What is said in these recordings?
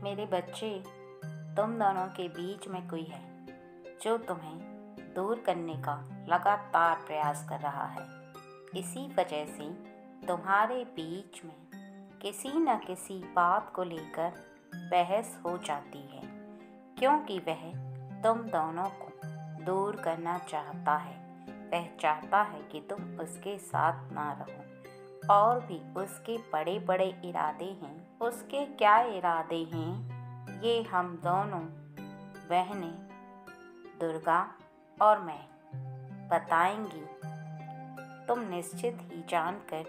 मेरे बच्चे, तुम दोनों के बीच में कोई है जो तुम्हें दूर करने का लगातार प्रयास कर रहा है। इसी वजह से तुम्हारे बीच में किसी न किसी बात को लेकर बहस हो जाती है, क्योंकि वह तुम दोनों को दूर करना चाहता है। वह चाहता है कि तुम उसके साथ ना रहो, और भी उसके बड़े बड़े इरादे हैं। उसके क्या इरादे हैं ये हम दोनों बहनें दुर्गा और मैं बताएंगी। तुम निश्चित ही जानकर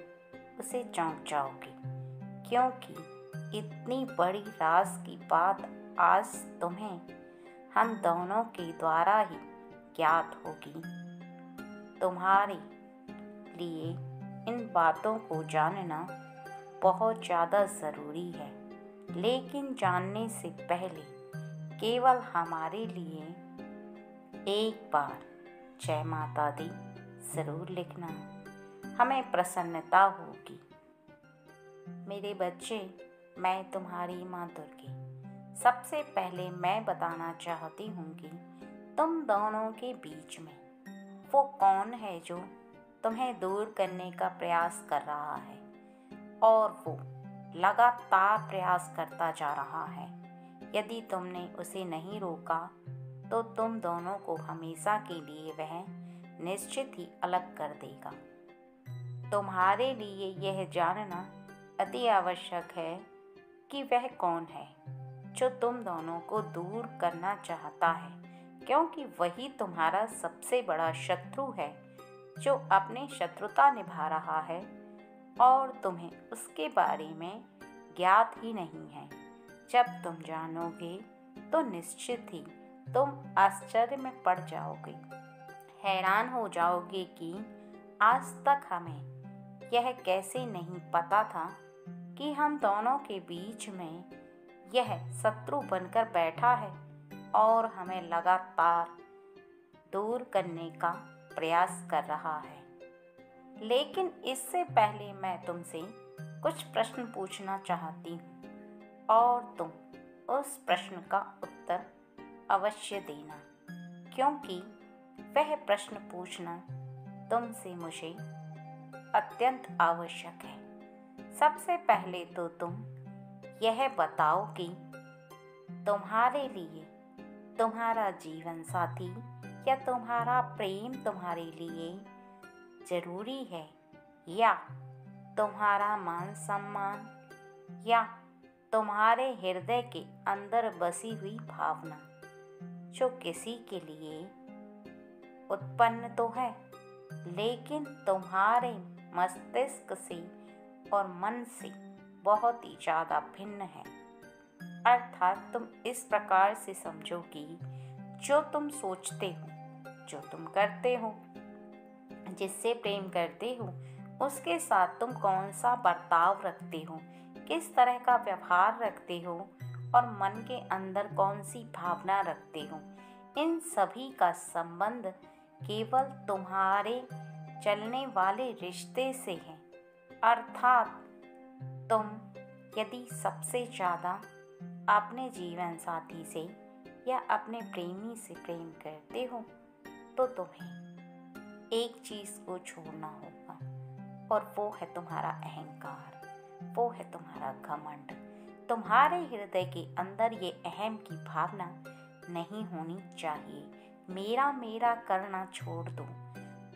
उसे चौंक जाओगे, क्योंकि इतनी बड़ी राज की बात आज तुम्हें हम दोनों के द्वारा ही ज्ञात होगी। तुम्हारे लिए इन बातों को जानना बहुत ज़्यादा ज़रूरी है, लेकिन जानने से पहले केवल हमारे लिए एक बार जय माता दी ज़रूर लिखना, हमें प्रसन्नता होगी। मेरे बच्चे, मैं तुम्हारी माँ दुर्गी। सबसे पहले मैं बताना चाहती हूँ कि तुम दोनों के बीच में वो कौन है जो तुम्हें दूर करने का प्रयास कर रहा है, और वो लगातार प्रयास करता जा रहा है। यदि तुमने उसे नहीं रोका तो तुम दोनों को हमेशा के लिए वह निश्चित ही अलग कर देगा। तुम्हारे लिए यह जानना अति आवश्यक है कि वह कौन है जो तुम दोनों को दूर करना चाहता है, क्योंकि वही तुम्हारा सबसे बड़ा शत्रु है जो अपनी शत्रुता निभा रहा है, और तुम्हें उसके बारे में ज्ञात ही नहीं है। जब तुम जानोगे तो निश्चित ही तुम आश्चर्य में पड़ जाओगे, हैरान हो जाओगे कि आज तक हमें यह कैसे नहीं पता था कि हम दोनों के बीच में यह शत्रु बनकर बैठा है और हमें लगातार दूर करने का प्रयास कर रहा है। लेकिन इससे पहले मैं तुमसे कुछ प्रश्न पूछना चाहती हूँ, और तुम उस प्रश्न का उत्तर अवश्य देना, क्योंकि वह प्रश्न पूछना तुमसे मुझे अत्यंत आवश्यक है। सबसे पहले तो तुम यह बताओ कि तुम्हारे लिए तुम्हारा जीवन साथी या तुम्हारा प्रेम तुम्हारे लिए जरूरी है, या तुम्हारा मान सम्मान, या तुम्हारे हृदय के अंदर बसी हुई भावना जो किसी के लिए उत्पन्न तो है, लेकिन तुम्हारे मस्तिष्क से और मन से बहुत ही ज़्यादा भिन्न है। अर्थात तुम इस प्रकार से समझो कि जो तुम सोचते हो, जो तुम करते हो, जिससे प्रेम करते हो, उसके साथ तुम कौन सा बर्ताव रखते हो, किस तरह का व्यवहार रखते हो, और मन के अंदर कौन सी भावना रखते हो, इन सभी का संबंध केवल तुम्हारे चलने वाले रिश्ते से है। अर्थात तुम यदि सबसे ज़्यादा अपने जीवन साथी से या अपने प्रेमी से प्रेम करते हो तो तुम्हें एक चीज़ को छोड़ना होगा, और वो है तुम्हारा अहंकार, वो है तुम्हारा घमंड। तुम्हारे हृदय के अंदर ये अहम की भावना नहीं होनी चाहिए। मेरा मेरा करना छोड़ दो,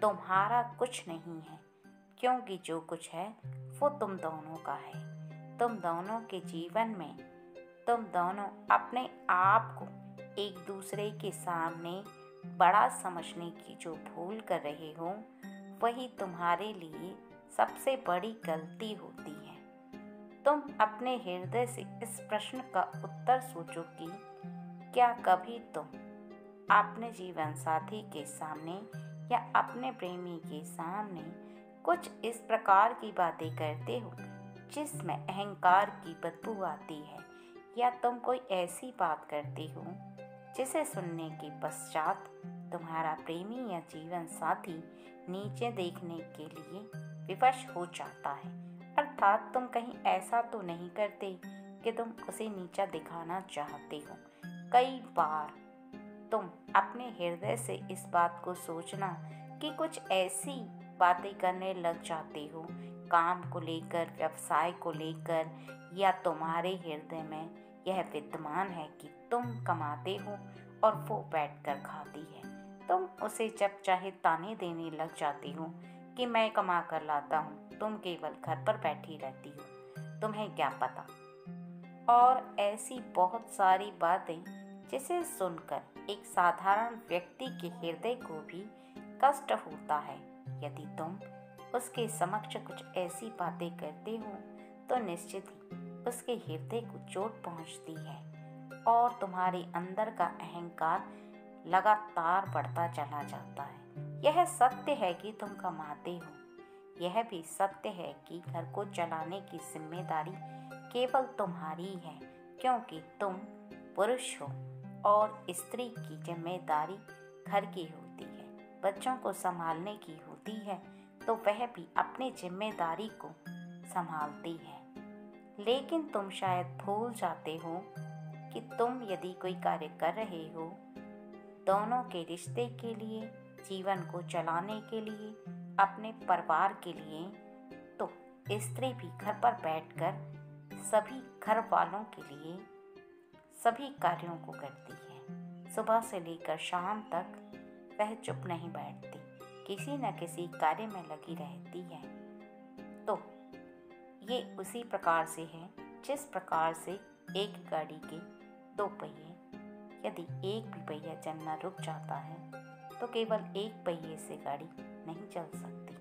तुम्हारा कुछ नहीं है, क्योंकि जो कुछ है वो तुम दोनों का है। तुम दोनों के जीवन में तुम दोनों अपने आप को एक दूसरे के सामने बड़ा समझने की जो भूल कर रहे हो, वही तुम्हारे लिए सबसे बड़ी गलती होती है। तुम अपने हृदय से इस प्रश्न का उत्तर सोचो कि क्या कभी तुम अपने जीवन साथी के सामने या अपने प्रेमी के सामने कुछ इस प्रकार की बातें करते हो जिसमें अहंकार की बदबू आती है, या तुम कोई ऐसी बात करते हो जिसे सुनने के पश्चात तुम्हारा प्रेमी या जीवन साथी नीचे देखने के लिए विवश हो जाता है। अर्थात तुम कहीं ऐसा तो नहीं करते कि तुम उसे नीचा दिखाना चाहते हो। कई बार तुम अपने हृदय से इस बात को सोचना कि कुछ ऐसी बातें करने लग जाते हो, काम को लेकर, व्यवसाय को लेकर, या तुम्हारे हृदय में यह विद्यमान है कि तुम कमाते हो और वो बैठकर खाती है। तुम उसे जब चाहे ताने देने लग जाती हो कि मैं कमा कर लाता हूँ, तुम केवल घर पर बैठी रहती हो, तुम्हें क्या पता। और ऐसी बहुत सारी बातें जिसे सुनकर एक साधारण व्यक्ति के हृदय को भी कष्ट होता है। यदि तुम उसके समक्ष कुछ ऐसी बातें करते हो तो निश्चित ही उसके हृदय को चोट पहुंचती है और तुम्हारे अंदर का अहंकार लगातार बढ़ता चला जाता है। यह सत्य है कि तुम कमाते हो, यह भी सत्य है कि घर को चलाने की जिम्मेदारी केवल तुम्हारी है, क्योंकि तुम पुरुष हो और स्त्री की जिम्मेदारी घर की होती है, बच्चों को संभालने की होती है, तो वह भी अपनी जिम्मेदारी को संभालती है। लेकिन तुम शायद भूल जाते हो कि तुम यदि कोई कार्य कर रहे हो दोनों के रिश्ते के लिए, जीवन को चलाने के लिए, अपने परिवार के लिए, तो स्त्री भी घर पर बैठकर सभी घर वालों के लिए सभी कार्यों को करती है। सुबह से लेकर शाम तक वह चुप नहीं बैठती, किसी न किसी कार्य में लगी रहती है। तो ये उसी प्रकार से है जिस प्रकार से एक गाड़ी के दो पहिए, यदि एक भी पहिया चलना रुक जाता है तो केवल एक पहिए से गाड़ी नहीं चल सकती,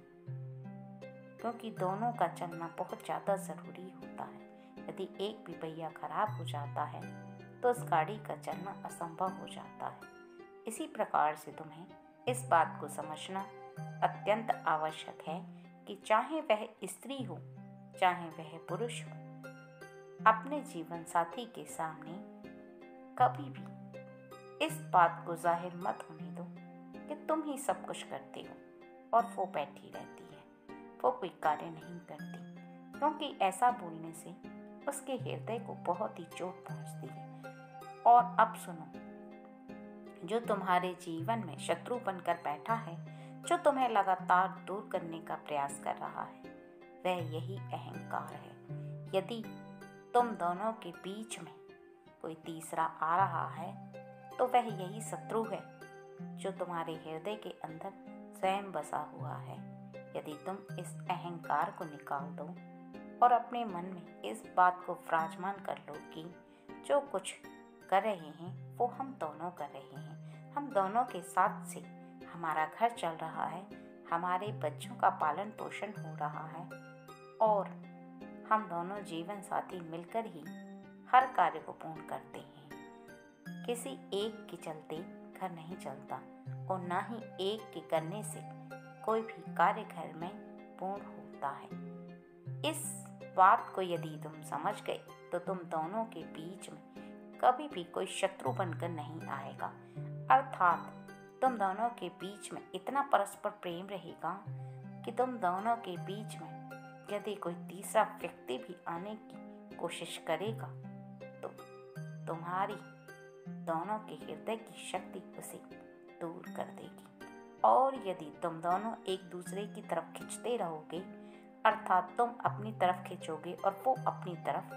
क्योंकि दोनों का चलना बहुत ज़्यादा ज़रूरी होता है। यदि एक भी पहिया खराब हो जाता है तो उस गाड़ी का चलना असंभव हो जाता है। इसी प्रकार से तुम्हें इस बात को समझना अत्यंत आवश्यक है कि चाहे वह स्त्री हो चाहे वह पुरुष हो, अपने जीवन साथी के सामने कभी भी इस बात को जाहिर मत होने दो कि तुम ही सब कुछ करते हो और वो बैठी रहती है, वो कोई कार्य नहीं करती, क्योंकि ऐसा बोलने से उसके हृदय को बहुत ही चोट पहुंचती है। और अब सुनो, जो तुम्हारे जीवन में शत्रु बनकर बैठा है, जो तुम्हें लगातार दूर करने का प्रयास कर रहा है, वह यही अहंकार है। यदि तुम दोनों के बीच में कोई तीसरा आ रहा है तो वह यही शत्रु है जो तुम्हारे हृदय के अंदर स्वयं बसा हुआ है। यदि तुम इस अहंकार को निकाल दो और अपने मन में इस बात को विराजमान कर लो कि जो कुछ कर रहे हैं वो हम दोनों कर रहे हैं, हम दोनों के साथ से हमारा घर चल रहा है, हमारे बच्चों का पालन पोषण हो रहा है और हम दोनों जीवन साथी मिलकर ही हर कार्य को पूर्ण करते हैं। किसी एक के चलते घर नहीं चलता और ना ही एक के करने से कोई भी कार्य घर में पूर्ण होता है। इस बात को यदि तुम समझ गए तो तुम दोनों के बीच में कभी भी कोई शत्रु बनकर नहीं आएगा, अर्थात तुम दोनों के बीच में इतना परस्पर प्रेम रहेगा कि तुम दोनों के बीच में यदि कोई तीसरा व्यक्ति भी आने की कोशिश करेगा तो तुम्हारी दोनों के हृदय की शक्ति उसे दूर कर देगी। और यदि तुम दोनों एक दूसरे की तरफ खींचते रहोगे, अर्थात तुम अपनी तरफ खींचोगे और वो अपनी तरफ,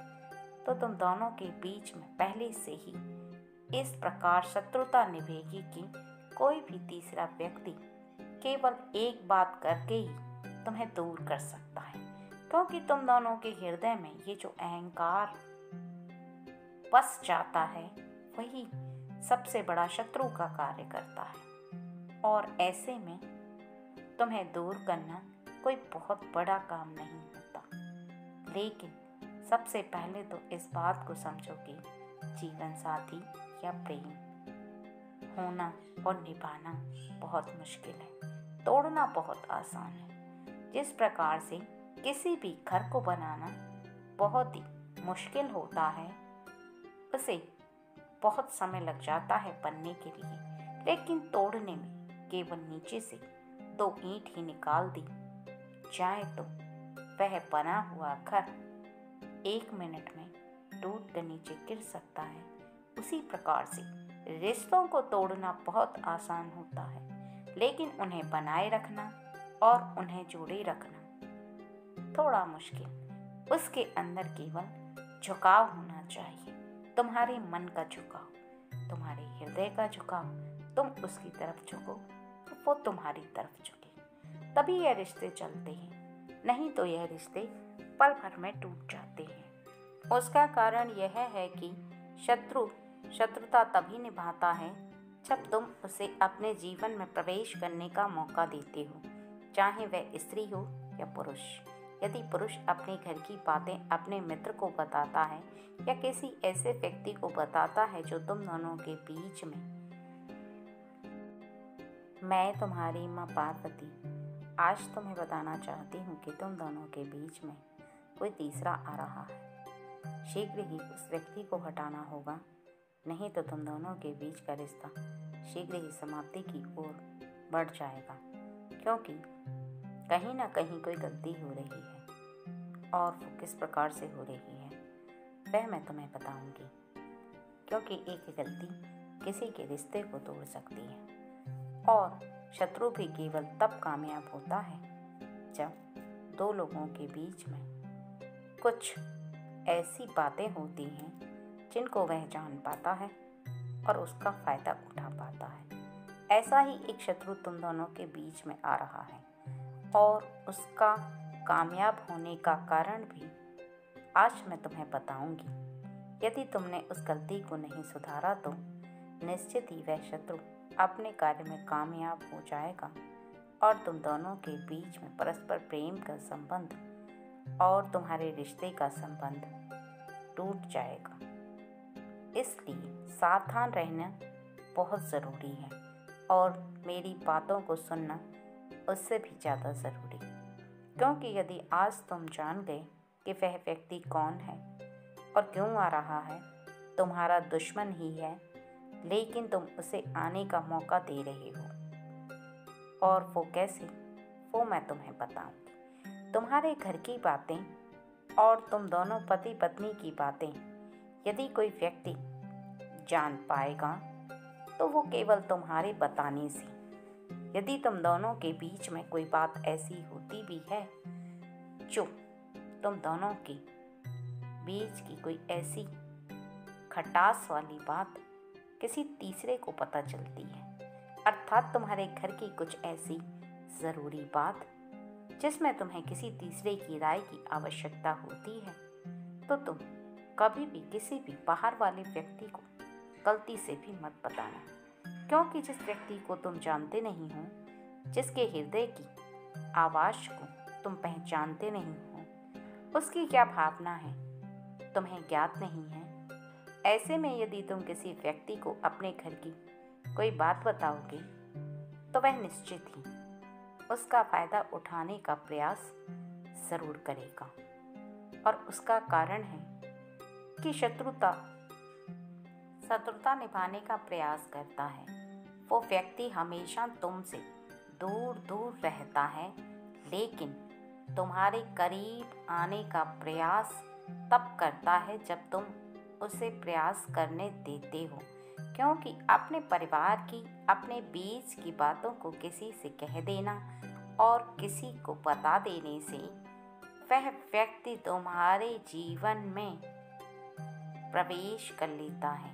तो तुम दोनों के बीच में पहले से ही इस प्रकार शत्रुता निभेगी कि कोई भी तीसरा व्यक्ति केवल एक बात करके ही तुम्हें दूर कर सकता है, क्योंकि तुम दोनों के हृदय में ये जो अहंकार बस जाता है वही सबसे बड़ा शत्रु का कार्य करता है। और ऐसे में तुम्हें दूर करना कोई बहुत बड़ा काम नहीं होता, लेकिन सबसे पहले तो इस बात को समझो कि जीवन साथी या प्रेम होना और निभाना बहुत मुश्किल है, तोड़ना बहुत आसान है। जिस प्रकार से किसी भी घर को बनाना बहुत ही मुश्किल होता है, उसे बहुत समय लग जाता है बनने के लिए, लेकिन तोड़ने में केवल नीचे से 2 ईंट ही निकाल दी जाए तो वह बना हुआ घर 1 मिनट में टूट कर नीचे गिर सकता है, उसी प्रकार से रिश्तों को तोड़ना बहुत आसान होता है, लेकिन उन्हें बनाए रखना और उन्हें जोड़े रखना थोड़ा मुश्किल। उसके अंदर केवल झुकाव होना चाहिए, तुम्हारे मन का झुकाव, तुम्हारे हृदय का झुकाव। तुम उसकी तरफ झुको तो वो तुम्हारी तरफ झुके, तभी यह रिश्ते चलते हैं, नहीं तो यह रिश्ते पल भर में टूट जाते हैं। उसका कारण यह है कि शत्रुता तभी निभाता है जब तुम उसे अपने जीवन में प्रवेश करने का मौका देते हो, चाहे वह स्त्री हो या पुरुष। यदि पुरुष अपने घर की बातें अपने मित्र को बताता है या किसी ऐसे व्यक्ति को बताता है जो तुम दोनों के बीच में, मैं तुम्हारी माँ पार्वती आज तुम्हें बताना चाहती हूँ कि तुम दोनों के बीच में कोई तीसरा आ रहा है। शीघ्र ही उस व्यक्ति को हटाना होगा, नहीं तो तुम दोनों के बीच का रिश्ता शीघ्र ही समाप्ति की ओर बढ़ जाएगा, क्योंकि कहीं ना कहीं कोई गलती हो रही है, और वो किस प्रकार से हो रही है वह मैं तुम्हें बताऊंगी, क्योंकि एक गलती किसी के रिश्ते को तोड़ सकती है। और शत्रु भी केवल तब कामयाब होता है जब दो लोगों के बीच में कुछ ऐसी बातें होती हैं जिनको वह जान पाता है और उसका फायदा उठा पाता है। ऐसा ही एक शत्रु तुम दोनों के बीच में आ रहा है, और उसका कामयाब होने का कारण भी आज मैं तुम्हें बताऊंगी। यदि तुमने उस गलती को नहीं सुधारा तो निश्चित ही वह शत्रु अपने कार्य में कामयाब हो जाएगा और तुम दोनों के बीच में परस्पर प्रेम का संबंध और तुम्हारे रिश्ते का संबंध टूट जाएगा। इसलिए सावधान रहना बहुत ज़रूरी है, और मेरी बातों को सुनना उससे भी ज़्यादा ज़रूरी, क्योंकि यदि आज तुम जान गए कि वह व्यक्ति कौन है और क्यों आ रहा है, तुम्हारा दुश्मन ही है, लेकिन तुम उसे आने का मौका दे रहे हो, और वो कैसे, वो मैं तुम्हें बताऊंगी। तुम्हारे घर की बातें और तुम दोनों पति पत्नी की बातें यदि कोई व्यक्ति जान पाएगा तो वो केवल तुम्हारे बताने से, यदि तुम दोनों के बीच में कोई बात ऐसी होती भी है जो तुम दोनों के बीच की कोई ऐसी खटास वाली बात किसी तीसरे को पता चलती है, अर्थात तुम्हारे घर की कुछ ऐसी ज़रूरी बात जिसमें तुम्हें किसी तीसरे की राय की आवश्यकता होती है, तो तुम कभी भी किसी भी बाहर वाले व्यक्ति को गलती से भी मत बताना, क्योंकि जिस व्यक्ति को तुम जानते नहीं हो, जिसके हृदय की आवाज़ को तुम पहचानते नहीं हो, उसकी क्या भावना है तुम्हें ज्ञात नहीं है। ऐसे में यदि तुम किसी व्यक्ति को अपने घर की कोई बात बताओगे तो वह निश्चित ही उसका फ़ायदा उठाने का प्रयास ज़रूर करेगा, और उसका कारण है कि शत्रुता निभाने का प्रयास करता है। वो व्यक्ति हमेशा तुमसे दूर दूर रहता है, लेकिन तुम्हारे करीब आने का प्रयास तब करता है जब तुम उसे प्रयास करने देते हो, क्योंकि अपने परिवार की, अपने बीच की बातों को किसी से कह देना और किसी को बता देने से वह व्यक्ति तुम्हारे जीवन में प्रवेश कर लेता है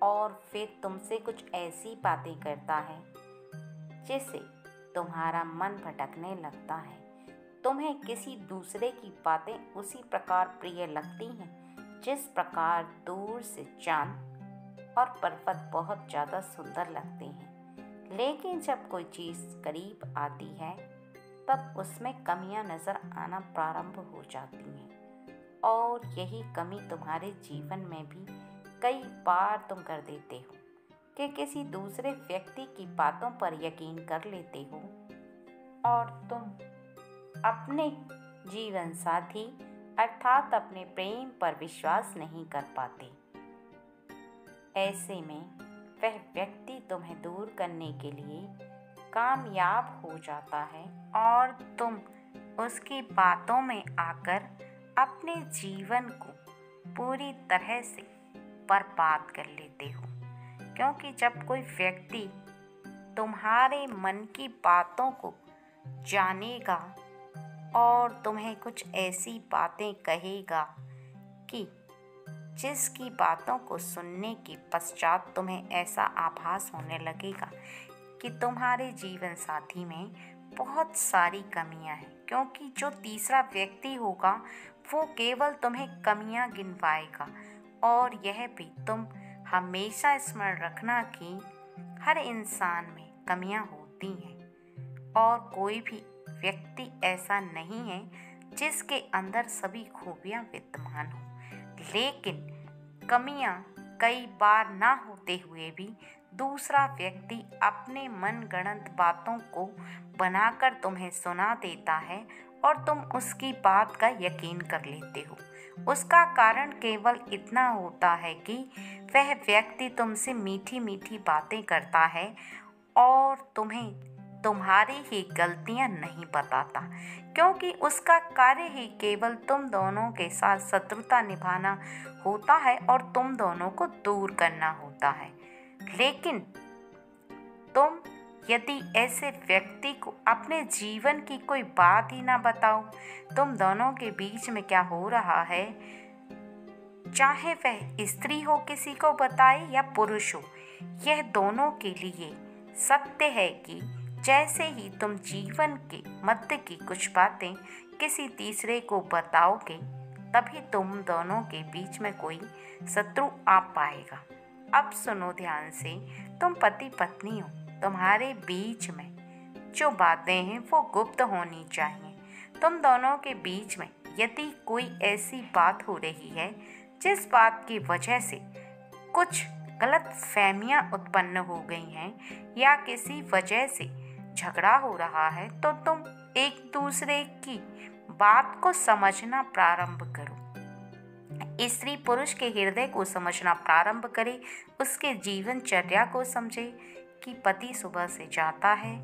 और फिर तुमसे कुछ ऐसी बातें करता है जिससे तुम्हारा मन भटकने लगता है। तुम्हें किसी दूसरे की बातें उसी प्रकार प्रिय लगती हैं जिस प्रकार दूर से चांद और पर्वत बहुत ज़्यादा सुंदर लगते हैं, लेकिन जब कोई चीज़ करीब आती है तब उसमें कमियां नज़र आना प्रारंभ हो जाती हैं, और यही कमी तुम्हारे जीवन में भी कई बार तुम कर देते हो कि किसी दूसरे व्यक्ति की बातों पर यकीन कर लेते हो और तुम अपने जीवन साथी अर्थात अपने प्रेम पर विश्वास नहीं कर पाते। ऐसे में वह व्यक्ति तुम्हें दूर करने के लिए कामयाब हो जाता है और तुम उसकी बातों में आकर अपने जीवन को पूरी तरह से बर्बाद कर लेते हो। क्योंकि जब कोई व्यक्ति तुम्हारे मन की बातों को जानेगा और तुम्हें कुछ ऐसी बातें कहेगा कि जिसकी बातों को सुनने के पश्चात तुम्हें ऐसा आभास होने लगेगा कि तुम्हारे जीवन साथी में बहुत सारी कमियां हैं, क्योंकि जो तीसरा व्यक्ति होगा वो केवल तुम्हें कमियां गिनवाएगा। और यह भी तुम हमेशा स्मरण रखना कि हर इंसान में कमियां होती हैं और कोई भी व्यक्ति ऐसा नहीं है जिसके अंदर सभी खूबियां विद्यमान हो। लेकिन कमियां कई बार ना होते हुए भी दूसरा व्यक्ति अपने मनगढ़ंत बातों को बनाकर तुम्हें सुना देता है और तुम उसकी बात का यकीन कर लेते हो। उसका कारण केवल इतना होता है कि वह व्यक्ति तुमसे मीठी मीठी बातें करता है और तुम्हें तुम्हारी ही गलतियां नहीं बताता, क्योंकि उसका कार्य ही केवल तुम दोनों के साथ शत्रुता निभाना होता है और तुम दोनों को दूर करना होता है। लेकिन तुम यदि ऐसे व्यक्ति को अपने जीवन की कोई बात ही ना बताओ, तुम दोनों के बीच में क्या हो रहा है, चाहे वह स्त्री हो किसी को बताए या पुरुष हो, यह दोनों के लिए सत्य है कि जैसे ही तुम जीवन के मध्य की कुछ बातें किसी तीसरे को बताओगे, तभी तुम दोनों के बीच में कोई शत्रु आ पाएगा। अब सुनो ध्यान से, तुम पति पत्नी हो, तुम्हारे बीच में जो बातें हैं वो गुप्त होनी चाहिए। तुम दोनों के बीच में यदि कोई ऐसी बात हो रही है जिस बात की वजह से कुछ गलत फहमियां उत्पन्न हो गई हैं या किसी वजह से झगड़ा हो रहा है, तो तुम एक दूसरे की बात को समझना प्रारंभ करो। स्त्री पुरुष के हृदय को समझना प्रारंभ करे, उसके जीवनचर्या को समझे कि पति सुबह से जाता है,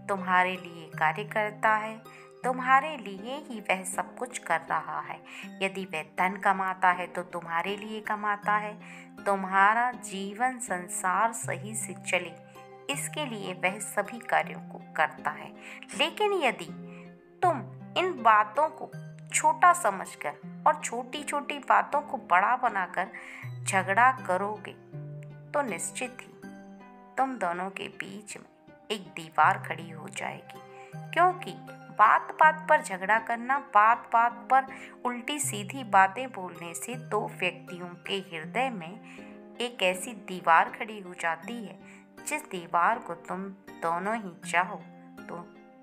तुम्हारे लिए कार्य करता है, तुम्हारे लिए ही वह सब कुछ कर रहा है। यदि वह धन कमाता है तो तुम्हारे लिए कमाता है, तुम्हारा जीवन संसार सही से चले इसके लिए वह सभी कार्यों को करता है। लेकिन यदि तुम इन बातों को छोटा समझकर और छोटी छोटी बातों को बड़ा बनाकर झगड़ा करोगे, तो निश्चित ही तुम दोनों के बीच में एक दीवार खड़ी हो जाएगी। क्योंकि बात बात पर झगड़ा करना, बात बात पर उल्टी सीधी बातें बोलने से दो व्यक्तियों के हृदय में एक ऐसी दीवार खड़ी हो जाती है जिस दीवार को तुम दोनों ही चाहो तो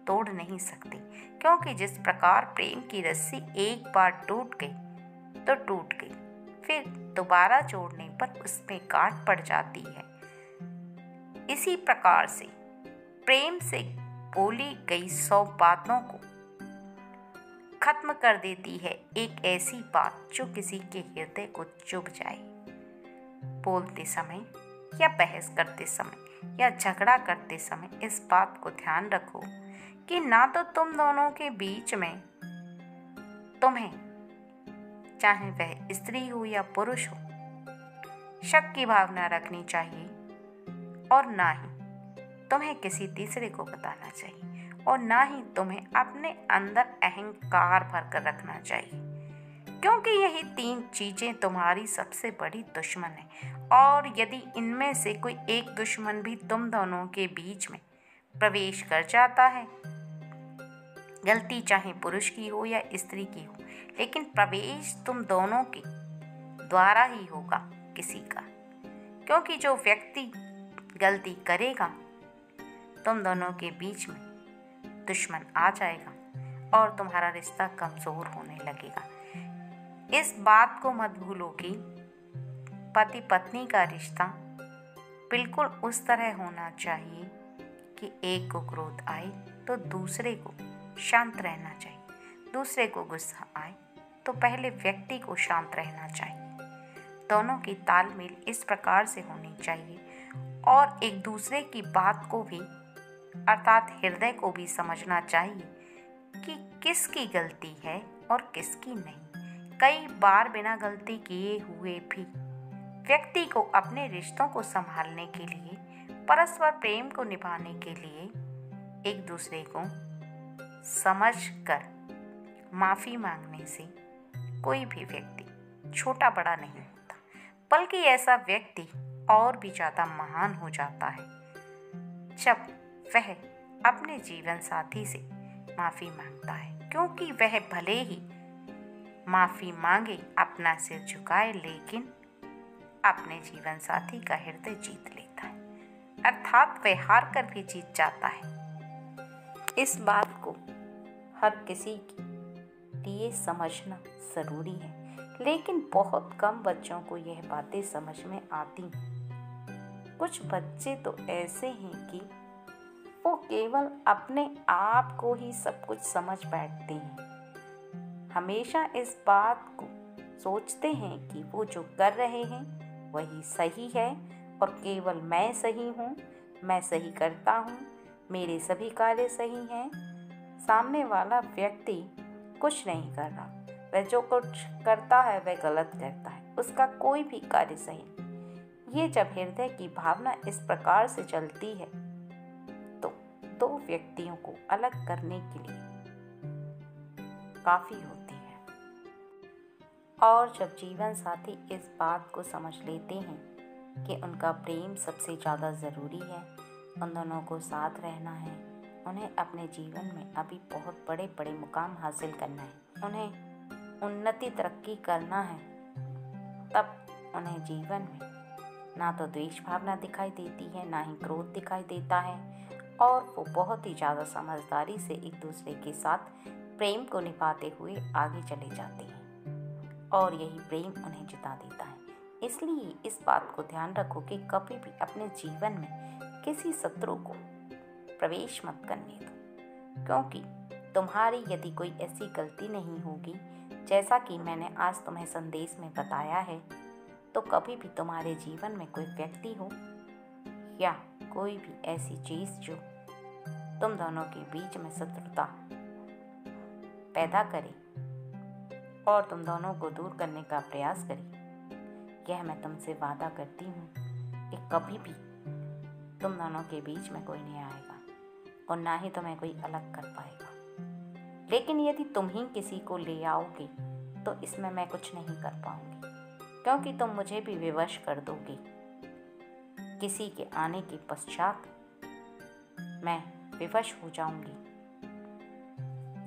तोड़ नहीं सकते। क्योंकि जिस प्रकार प्रेम की रस्सी एक बार टूट गई तो टूट गई, फिर दोबारा जोड़ने पर उसमें गांठ पड़ जाती है। इसी प्रकार से प्रेम से बोली गई 100 बातों को खत्म कर देती है एक ऐसी बात जो किसी के हृदय को चुभ जाए। बोलते समय या बहस करते समय या झगड़ा करते समय इस बात को ध्यान रखो कि ना तो तुम दोनों के बीच में तुम्हें, चाहे वह स्त्री हो या पुरुष हो, शक की भावना रखनी चाहिए और ना ही तुम्हें किसी तीसरे को बताना चाहिए और ना ही तुम्हें अपने अंदर अहंकार भरकर रखना चाहिए। क्योंकि यही 3 चीजें तुम्हारी सबसे बड़ी दुश्मन है। और यदि इनमें से कोई एक दुश्मन भी तुम दोनों के बीच में प्रवेश कर जाता है, गलती चाहे पुरुष की हो या स्त्री की हो, लेकिन प्रवेश तुम दोनों के द्वारा ही होगा किसी का। क्योंकि जो व्यक्ति गलती करेगा, तुम दोनों के बीच में दुश्मन आ जाएगा और तुम्हारा रिश्ता कमजोर होने लगेगा। इस बात को मत भूलो कि पति पत्नी का रिश्ता बिल्कुल उस तरह होना चाहिए कि एक को क्रोध आए तो दूसरे को शांत रहना चाहिए, दूसरे को गुस्सा आए तो पहले व्यक्ति को शांत रहना चाहिए। दोनों की तालमेल इस प्रकार से होनी चाहिए और एक दूसरे की बात को भी, अर्थात हृदय को भी समझना चाहिए कि किसकी गलती है और किसकी नहीं, कई बार बिना गलती किए हुए भी व्यक्ति को अपने रिश्तों को संभालने के लिए, परस्पर प्रेम को निभाने के लिए एक दूसरे को समझकर माफ़ी मांगने से कोई भी व्यक्ति छोटा बड़ा नहीं होता, बल्कि ऐसा व्यक्ति और भी ज़्यादा महान हो जाता है जब वह अपने जीवन साथी से माफ़ी मांगता है। क्योंकि वह भले ही माफ़ी मांगे, अपना सिर झुकाए, लेकिन अपने जीवन साथी का हृदय जीत लेता है, अर्थात वह हार कर भी जीत जाता है। इस बात को हर किसी के लिए समझना ज़रूरी है, लेकिन बहुत कम बच्चों को यह बातें समझ में आती हैं। कुछ बच्चे तो ऐसे हैं कि वो केवल अपने आप को ही सब कुछ समझ बैठते हैं। हमेशा इस बात को सोचते हैं कि वो जो कर रहे हैं वही सही है और केवल मैं सही हूँ, मैं सही करता हूँ, मेरे सभी कार्य सही हैं। सामने वाला व्यक्ति कुछ नहीं कर रहा, वह जो कुछ करता है वह गलत करता है, उसका कोई भी कार्य सही नहीं। ये जब हृदय की भावना इस प्रकार से चलती है तो दो व्यक्तियों को अलग करने के लिए काफ़ी होती है। और जब जीवन साथी इस बात को समझ लेते हैं कि उनका प्रेम सबसे ज़्यादा ज़रूरी है, उन दोनों को साथ रहना है, उन्हें अपने जीवन में अभी बहुत बड़े बड़े मुकाम हासिल करना है, उन्हें उन्नति तरक्की करना है, तब उन्हें जीवन में ना तो द्वेष भावना दिखाई देती है, ना ही क्रोध दिखाई देता है, और वो बहुत ही ज़्यादा समझदारी से एक दूसरे के साथ प्रेम को निभाते हुए आगे चले जाते हैं और यही प्रेम उन्हें जिता देता है। इसलिए इस बात को ध्यान रखो कि कभी भी अपने जीवन में किसी शत्रु को प्रवेश मत करने दो, क्योंकि तुम्हारी यदि कोई ऐसी गलती नहीं होगी जैसा कि मैंने आज तुम्हें संदेश में बताया है, तो कभी भी तुम्हारे जीवन में कोई व्यक्ति हो या कोई भी ऐसी चीज़ जो तुम दोनों के बीच में शत्रुता पैदा करे और तुम दोनों को दूर करने का प्रयास करे, यह मैं तुमसे वादा करती हूँ कि कभी भी तुम दोनों के बीच में कोई नहीं आएगा और ना ही तुम्हें कोई अलग कर पाएगा। लेकिन यदि तुम ही किसी को ले आओगे तो इसमें मैं कुछ नहीं कर पाऊंगी, क्योंकि तुम मुझे भी विवश कर दोगे। किसी के आने के पश्चात मैं विवश हो जाऊंगी,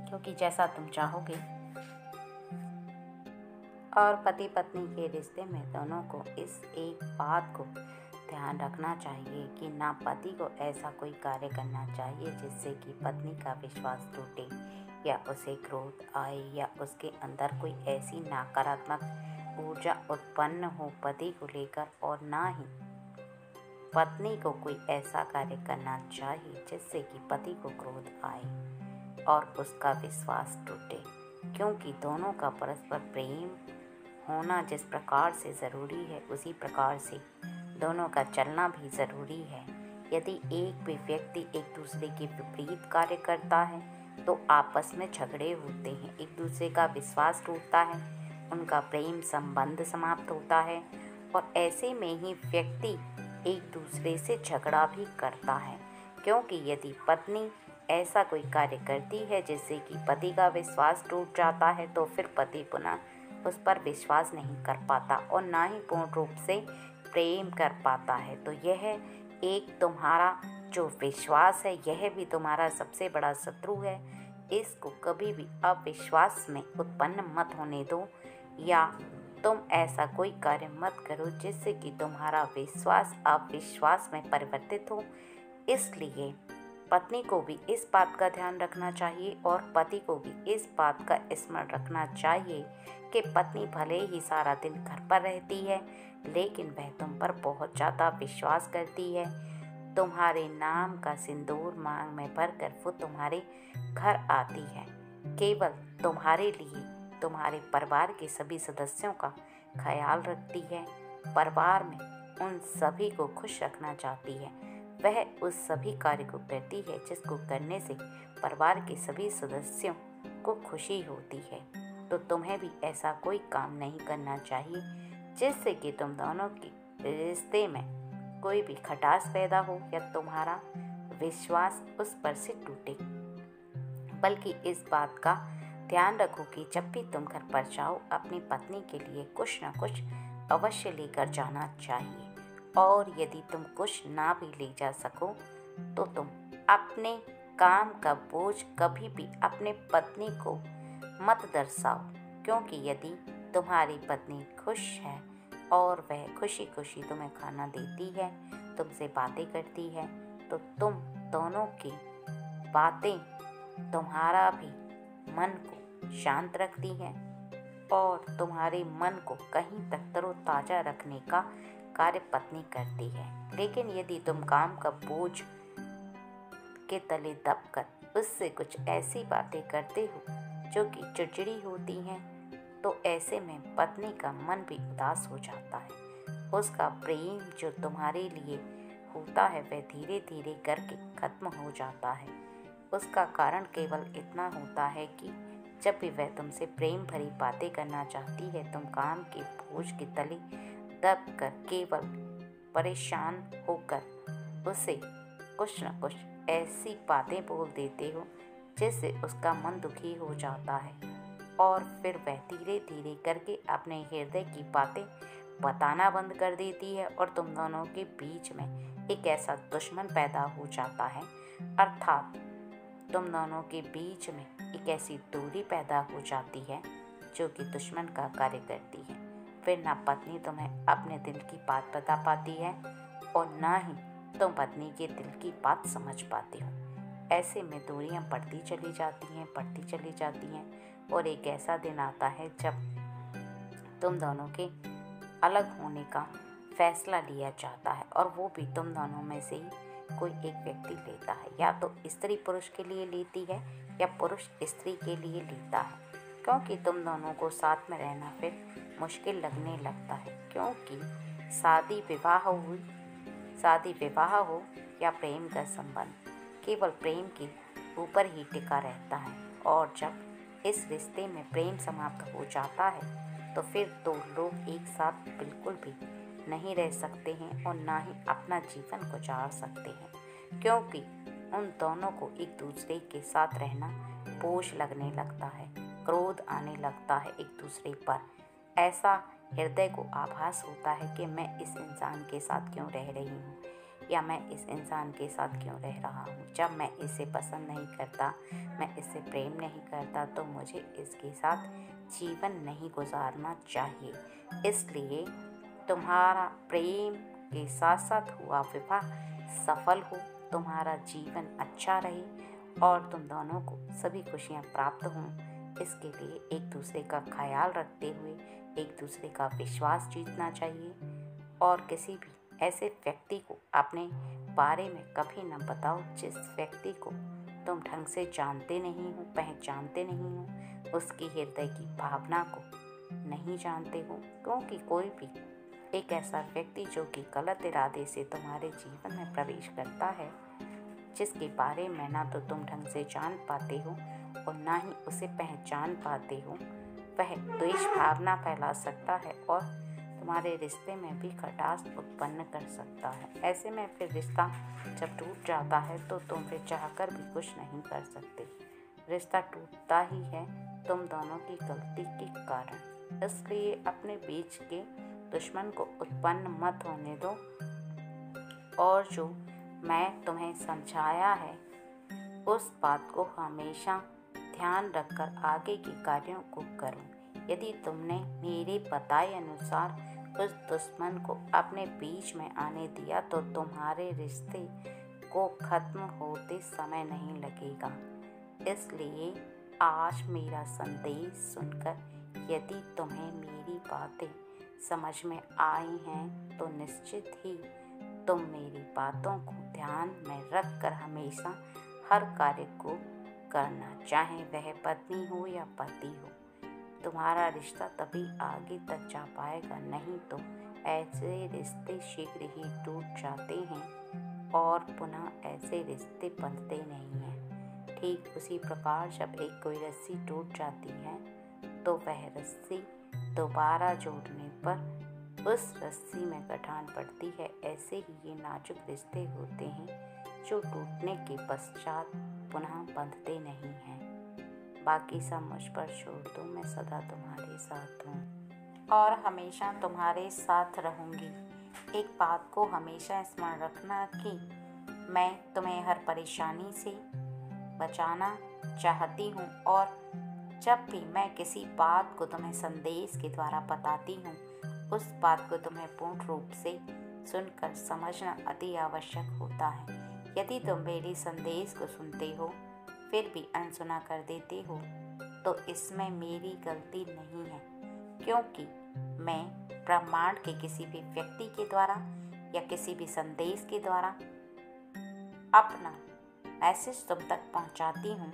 क्योंकि जैसा तुम चाहोगे। और पति पत्नी के रिश्ते में दोनों को इस एक बात को ध्यान रखना चाहिए कि ना पति को ऐसा कोई कार्य करना चाहिए जिससे कि पत्नी का विश्वास टूटे या उसे क्रोध आए या उसके अंदर कोई ऐसी नकारात्मक ऊर्जा उत्पन्न हो पति को लेकर, और ना ही पत्नी को कोई ऐसा कार्य करना चाहिए जिससे कि पति को क्रोध आए और उसका विश्वास टूटे। क्योंकि दोनों का परस्पर प्रेम होना जिस प्रकार से ज़रूरी है, उसी प्रकार से दोनों का चलना भी ज़रूरी है। यदि एक भी व्यक्ति एक दूसरे के विपरीत कार्य करता है तो आपस में झगड़े होते हैं, एक दूसरे का विश्वास टूटता है, उनका प्रेम संबंध समाप्त होता है और ऐसे में ही व्यक्ति एक दूसरे से झगड़ा भी करता है। क्योंकि यदि पत्नी ऐसा कोई कार्य करती है जिससे कि पति का विश्वास टूट जाता है तो फिर पति पुनः उस पर विश्वास नहीं कर पाता और ना ही पूर्ण रूप से प्रेम कर पाता है। तो यह एक तुम्हारा जो विश्वास है यह भी तुम्हारा सबसे बड़ा शत्रु है। इसको कभी भी अविश्वास में उत्पन्न मत होने दो या तुम ऐसा कोई कार्य मत करो जिससे कि तुम्हारा विश्वास अविश्वास में परिवर्तित हो। इसलिए पत्नी को भी इस बात का ध्यान रखना चाहिए और पति को भी इस बात का स्मरण रखना चाहिए कि पत्नी भले ही सारा दिन घर पर रहती है लेकिन वह तुम पर बहुत ज़्यादा विश्वास करती है। तुम्हारे नाम का सिंदूर मांग में भरकर वो तुम्हारे घर आती है, केवल तुम्हारे लिए, तुम्हारे परिवार के सभी सदस्यों का ख्याल रखती है, परिवार में उन सभी को खुश रखना चाहती है। वह उस सभी कार्य को करती है जिसको करने से परिवार के सभी सदस्यों को खुशी होती है। तो तुम्हें भी ऐसा कोई काम नहीं करना चाहिए जिससे कि तुम दोनों के रिश्ते में कोई भी खटास पैदा हो या तुम्हारा विश्वास उस पर से टूटे। बल्कि इस बात का ध्यान रखो कि जब भी तुम घर पर जाओ, अपनी पत्नी के लिए कुछ न कुछ अवश्य लेकर जाना चाहिए। और यदि तुम कुछ ना भी ले जा सको तो तुम अपने काम का बोझ कभी भी अपने पत्नी को मत दर्शाओ, क्योंकि यदि तुम्हारी पत्नी खुश है और वह खुशी खुशी तुम्हें खाना देती है, तुमसे बातें करती है, तो तुम दोनों की बातें तुम्हारा भी मन को शांत रखती हैं और तुम्हारे मन को कहीं तक तरोताजा रखने का कार्य पत्नी करती है। लेकिन यदि तुम काम का बोझ के तले दबकर उससे कुछ ऐसी बातें करते हो जो कि चिड़चिड़ी होती हैं, तो ऐसे में पत्नी का मन भी उदास हो जाता है। उसका प्रेम जो तुम्हारे लिए होता है वह धीरे धीरे करके खत्म हो जाता है। उसका कारण केवल इतना होता है कि जब भी वह तुमसे प्रेम भरी बातें करना चाहती है, तुम काम के बोझ के तले दब कर केवल परेशान होकर उसे कुछ न कुछ ऐसी बातें बोल देते हो जिससे उसका मन दुखी हो जाता है और फिर वह धीरे धीरे करके अपने हृदय की बातें बताना बंद कर देती है और तुम दोनों के बीच में एक ऐसा दुश्मन पैदा हो जाता है, अर्थात तुम दोनों के बीच में एक ऐसी दूरी पैदा हो जाती है जो कि दुश्मन का कार्य करती है। फिर ना पत्नी तुम्हें अपने दिल की बात बता पाती है और ना ही तुम पत्नी के दिल की बात समझ पाते हो। ऐसे में दूरियां बढ़ती चली जाती हैं और एक ऐसा दिन आता है जब तुम दोनों के अलग होने का फैसला लिया जाता है और वो भी तुम दोनों में से ही कोई एक व्यक्ति लेता है। या तो स्त्री पुरुष के लिए लेती है या पुरुष स्त्री के लिए लेता है, क्योंकि तुम दोनों को साथ में रहना फिर मुश्किल लगने लगता है, क्योंकि शादी विवाह हो या प्रेम का संबंध केवल प्रेम के ऊपर ही टिका रहता है। और जब इस रिश्ते में प्रेम समाप्त हो जाता है तो फिर दो लोग एक साथ बिल्कुल भी नहीं रह सकते हैं और ना ही अपना जीवन गुजार सकते हैं, क्योंकि उन दोनों को एक दूसरे के साथ रहना बोझ लगने लगता है, क्रोध आने लगता है एक दूसरे पर। ऐसा हृदय को आभास होता है कि मैं इस इंसान के साथ क्यों रह रही हूँ या मैं इस इंसान के साथ क्यों रह रहा हूँ। जब मैं इसे पसंद नहीं करता, मैं इससे प्रेम नहीं करता, तो मुझे इसके साथ जीवन नहीं गुजारना चाहिए। इसलिए तुम्हारा प्रेम के साथ साथ हुआ विवाह सफल हो, तुम्हारा जीवन अच्छा रहे और तुम दोनों को सभी खुशियाँ प्राप्त हों, इसके लिए एक दूसरे का ख्याल रखते हुए एक दूसरे का विश्वास जीतना चाहिए। और किसी भी ऐसे व्यक्ति को अपने बारे में कभी न बताओ जिस व्यक्ति को तुम ढंग से जानते नहीं हो, पहचानते नहीं हो, उसकी हृदय की भावना को नहीं जानते हो, क्योंकि कोई भी एक ऐसा व्यक्ति जो कि गलत इरादे से तुम्हारे जीवन में प्रवेश करता है, जिसके बारे में ना तो तुम ढंग से जान पाते हो और ना ही उसे पहचान पाते हो, वह द्वेष भावना फैला सकता है और तुम्हारे रिश्ते में भी खटास उत्पन्न कर सकता है। ऐसे में फिर रिश्ता जब टूट जाता है तो तुम फिर चाहकर भी कुछ नहीं कर सकते। रिश्ता टूटता ही है तुम दोनों की गलती के कारण। इसलिए अपने बीच के दुश्मन को उत्पन्न मत होने दो और जो मैं तुम्हें समझाया है उस बात को हमेशा ध्यान रखकर आगे के कार्यों को करो। यदि तुमने मेरे बताए अनुसार उस दुश्मन को अपने बीच में आने दिया तो तुम्हारे रिश्ते को खत्म होते समय नहीं लगेगा। इसलिए आज मेरा संदेश सुनकर यदि तुम्हें मेरी बातें समझ में आई हैं तो निश्चित ही तुम मेरी बातों को ध्यान में रखकर हमेशा हर कार्य को करना, चाहे वह पत्नी हो या पति हो। तुम्हारा रिश्ता तभी आगे तक जा पाएगा, नहीं तो ऐसे रिश्ते शीघ्र ही टूट जाते हैं और पुनः ऐसे रिश्ते बनते नहीं हैं। ठीक उसी प्रकार जब एक कोई रस्सी टूट जाती है तो वह रस्सी दोबारा जोड़ने पर उस रस्सी में गठान पड़ती है। ऐसे ही ये नाजुक रिश्ते होते हैं जो टूटने के पश्चात पुनः बंधते नहीं हैं। बाकी सब मुझ पर छोड़ दो, मैं सदा तुम्हारे साथ हूँ और हमेशा तुम्हारे साथ रहूँगी। एक बात को हमेशा स्मरण रखना कि मैं तुम्हें हर परेशानी से बचाना चाहती हूँ और जब भी मैं किसी बात को तुम्हें संदेश के द्वारा बताती हूँ, उस बात को तुम्हें पूर्ण रूप से सुनकर समझना अति आवश्यक होता है। यदि तुम मेरी संदेश को सुनते हो फिर भी अनसुना कर देते हो तो इसमें मेरी गलती नहीं है, क्योंकि मैं ब्रह्मांड के किसी भी व्यक्ति के द्वारा या किसी भी संदेश के द्वारा अपना मैसेज तुम तक पहुंचाती हूँ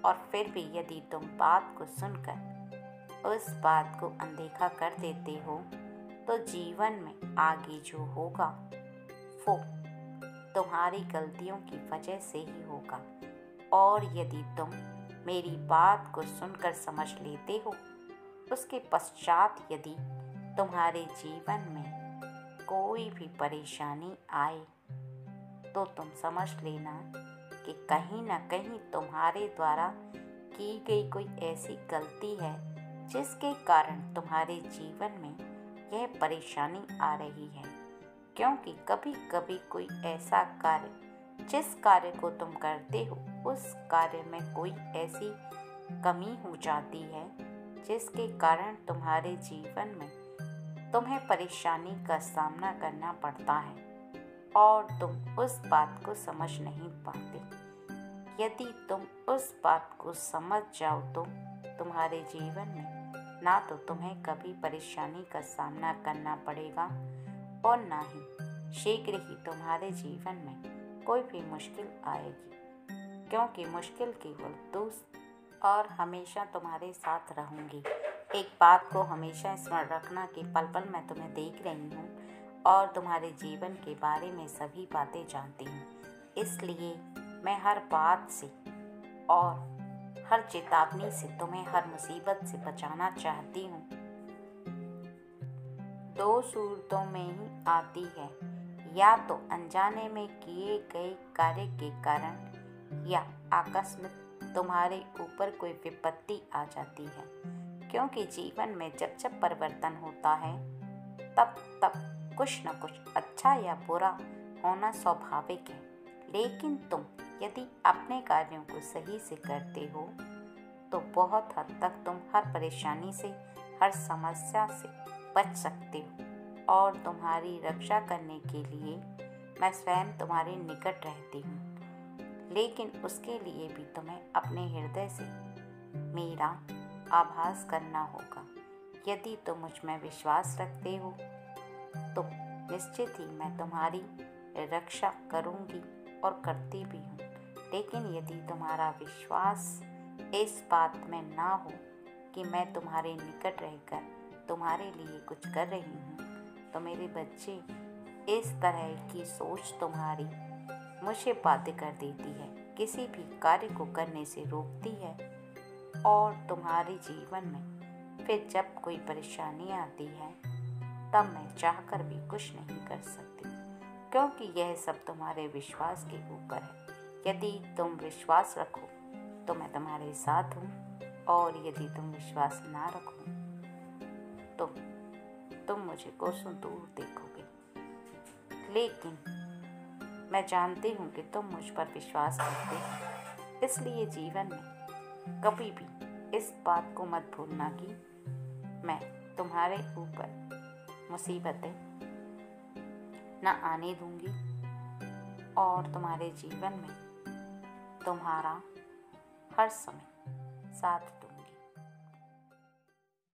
और फिर भी यदि तुम बात को सुनकर उस बात को अनदेखा कर देते हो तो जीवन में आगे जो होगा वो तुम्हारी गलतियों की वजह से ही होगा। और यदि तुम मेरी बात को सुनकर समझ लेते हो, उसके पश्चात यदि तुम्हारे जीवन में कोई भी परेशानी आए तो तुम समझ लेना कि कहीं ना कहीं तुम्हारे द्वारा की गई कोई ऐसी गलती है जिसके कारण तुम्हारे जीवन में यह परेशानी आ रही है। क्योंकि कभी कभी कोई ऐसा कार्य जिस कार्य को तुम करते हो उस कार्य में कोई ऐसी कमी हो जाती है जिसके कारण तुम्हारे जीवन में तुम्हें परेशानी का सामना करना पड़ता है और तुम उस बात को समझ नहीं पाते। यदि तुम उस बात को समझ जाओ तो तुम्हारे जीवन में ना तो तुम्हें कभी परेशानी का सामना करना पड़ेगा और ना ही शीघ्र ही तुम्हारे जीवन में कोई भी मुश्किल आएगी, क्योंकि मुश्किल केवल दोस्त और हमेशा तुम्हारे साथ रहूँगी। एक बात को हमेशा स्मरण रखना कि पल पल मैं तुम्हें देख रही हूँ और तुम्हारे जीवन के बारे में सभी बातें जानती हूँ। इसलिए मैं हर बात से और हर चेतावनी से तुम्हें हर मुसीबत से बचाना चाहती हूँ। दो सूरतों में ही आती है, या तो अनजाने में किए गए कार्य के कारण या आकस्मिक तुम्हारे ऊपर कोई विपत्ति आ जाती है। क्योंकि जीवन में जब जब परिवर्तन होता है तब तब कुछ न कुछ अच्छा या बुरा होना स्वाभाविक है। लेकिन तुम यदि अपने कार्यों को सही से करते हो तो बहुत हद तक तुम हर परेशानी से, हर समस्या से बच सकते हो और तुम्हारी रक्षा करने के लिए मैं स्वयं तुम्हारे निकट रहती हूँ। लेकिन उसके लिए भी तुम्हें अपने हृदय से मेरा आभास करना होगा। यदि तुम मुझ में विश्वास रखते हो तो निश्चित ही मैं तुम्हारी रक्षा करूँगी और करती भी हूँ। लेकिन यदि तुम्हारा विश्वास इस बात में ना हो कि मैं तुम्हारे निकट रहकर तुम्हारे लिए कुछ कर रही हूँ तो मेरे बच्चे, इस तरह की सोच तुम्हारी मुझे बाध्य कर देती है, किसी भी कार्य को करने से रोकती है और तुम्हारे जीवन में फिर जब कोई परेशानी आती है तब मैं चाहकर भी कुछ नहीं कर सकती, क्योंकि यह सब तुम्हारे विश्वास के ऊपर है। यदि तुम विश्वास रखो तो मैं तुम्हारे साथ हूँ और यदि तुम विश्वास ना रखो तो तुम मुझे कोसों दूर देखोगे। लेकिन मैं जानती हूँ कि तुम मुझ पर विश्वास करते हो, इसलिए जीवन में कभी भी इस बात को मत भूलना कि मैं तुम्हारे ऊपर मुसीबतें न आने दूंगी और तुम्हारे जीवन में तुम्हारा हर समय साथ दूंगी।